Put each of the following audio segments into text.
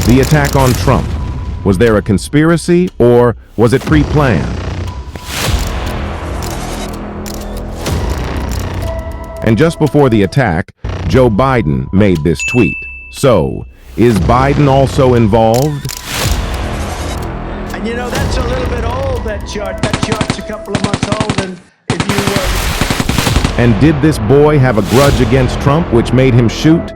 The attack on Trump. Was there a conspiracy or was it pre-planned? And just before the attack, Joe Biden made this tweet. So, is Biden also involved? And you know, that's a little bit old, that chart. That chart's a couple of months old, and if you And did this boy have a grudge against Trump which made him shoot?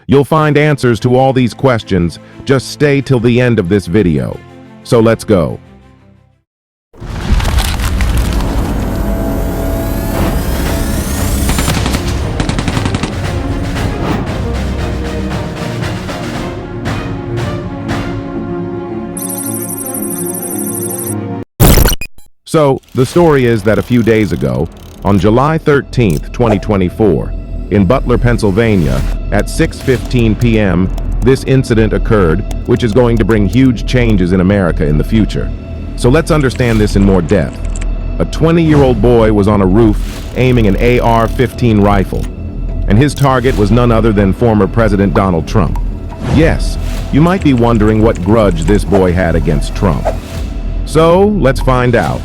You'll find answers to all these questions. Just stay till the end of this video. So let's go. So, the story is that a few days ago, on July 13th, 2024, in Butler, Pennsylvania, at 6:15 p.m., this incident occurred, which is going to bring huge changes in America in the future. So let's understand this in more depth. A 20-year-old boy was on a roof aiming an AR-15 rifle, and his target was none other than former President Donald Trump. Yes, you might be wondering what grudge this boy had against Trump. So, let's find out.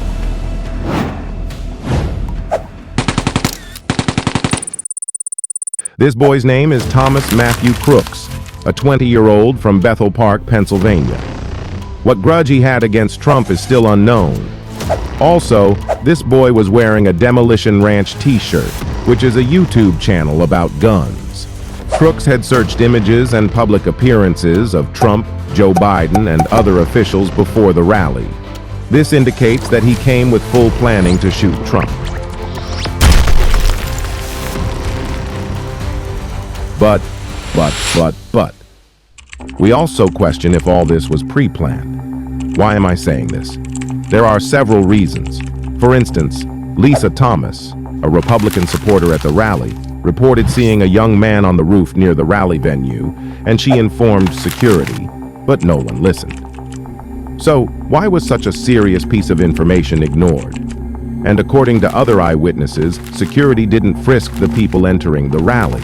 This boy's name is Thomas Matthew Crooks, a 20-year-old from Bethel Park, Pennsylvania. What grudge he had against Trump is still unknown. Also, this boy was wearing a Demolition Ranch t-shirt, which is a YouTube channel about guns. Crooks had searched images and public appearances of Trump, Joe Biden, and other officials before the rally. This indicates that he came with full planning to shoot Trump. But, we also question if all this was pre-planned. Why am I saying this? There are several reasons. For instance, Lisa Thomas, a Republican supporter at the rally, reported seeing a young man on the roof near the rally venue, and she informed security, but no one listened. So, why was such a serious piece of information ignored? And according to other eyewitnesses, security didn't frisk the people entering the rally.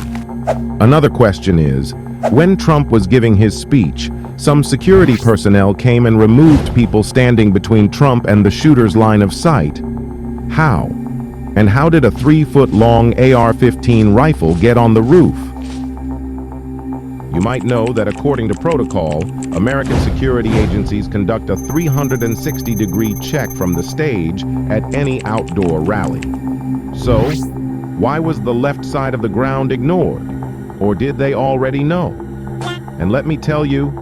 Another question is, when Trump was giving his speech, some security personnel came and removed people standing between Trump and the shooter's line of sight. How? And how did a 3-foot-long AR-15 rifle get on the roof? You might know that according to protocol, American security agencies conduct a 360-degree check from the stage at any outdoor rally. So, why was the left side of the ground ignored? Or did they already know? And let me tell you,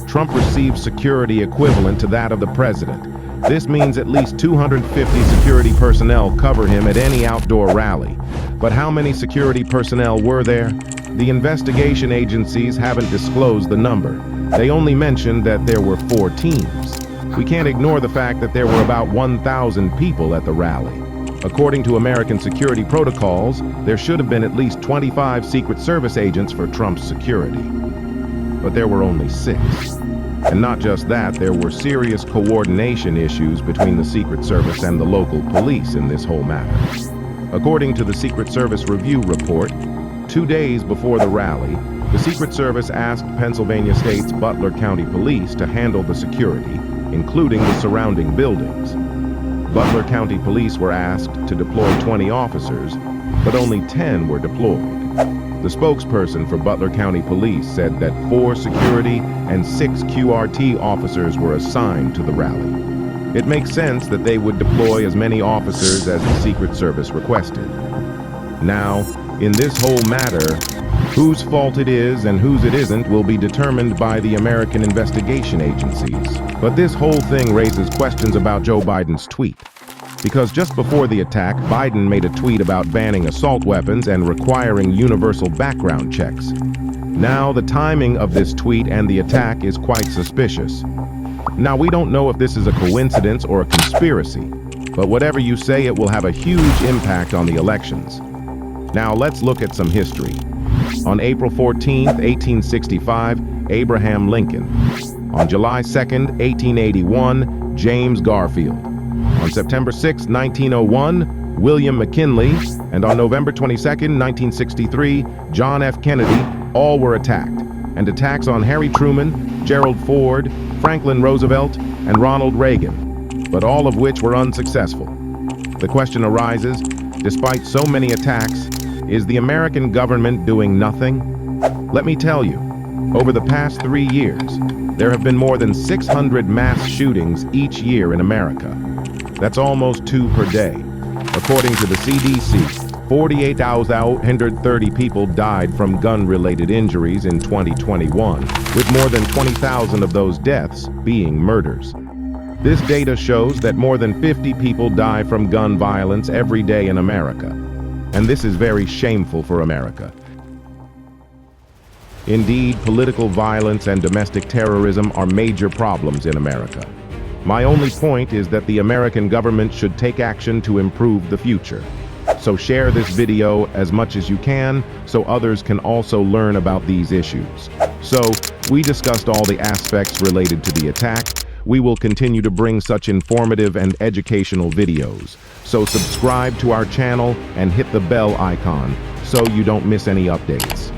Trump received security equivalent to that of the president. This means at least 250 security personnel cover him at any outdoor rally. But how many security personnel were there? The investigation agencies haven't disclosed the number. They only mentioned that there were 4 teams. We can't ignore the fact that there were about 1,000 people at the rally. According to American security protocols, there should have been at least 25 Secret Service agents for Trump's security. But there were only 6. And not just that, there were serious coordination issues between the Secret Service and the local police in this whole matter. According to the Secret Service review report, 2 days before the rally, the Secret Service asked Pennsylvania State's Butler County Police to handle the security, including the surrounding buildings. Butler County Police were asked to deploy 20 officers, but only 10 were deployed. The spokesperson for Butler County Police said that 4 security and 6 QRT officers were assigned to the rally. It makes sense that they would deploy as many officers as the Secret Service requested. Now, in this whole matter, whose fault it is and whose it isn't will be determined by the American investigation agencies. But this whole thing raises questions about Joe Biden's tweet. Because just before the attack, Biden made a tweet about banning assault weapons and requiring universal background checks. Now, the timing of this tweet and the attack is quite suspicious. Now, we don't know if this is a coincidence or a conspiracy, but whatever you say, it will have a huge impact on the elections. Now, let's look at some history. On April 14, 1865, Abraham Lincoln. On July 2, 1881, James Garfield. On September 6, 1901, William McKinley, and on November 22, 1963, John F. Kennedy, all were attacked. And attacks on Harry Truman, Gerald Ford, Franklin Roosevelt, and Ronald Reagan, but all of which were unsuccessful. The question arises, despite so many attacks, is the American government doing nothing? Let me tell you, over the past 3 years, there have been more than 600 mass shootings each year in America. That's almost 2 per day. According to the CDC, 48,830 people died from gun-related injuries in 2021, with more than 20,000 of those deaths being murders. This data shows that more than 50 people die from gun violence every day in America. And this is very shameful for America. Indeed, political violence and domestic terrorism are major problems in America. My only point is that the American government should take action to improve the future. So share this video as much as you can so others can also learn about these issues. So, we discussed all the aspects related to the attack. We will continue to bring such informative and educational videos. So subscribe to our channel and hit the bell icon so you don't miss any updates.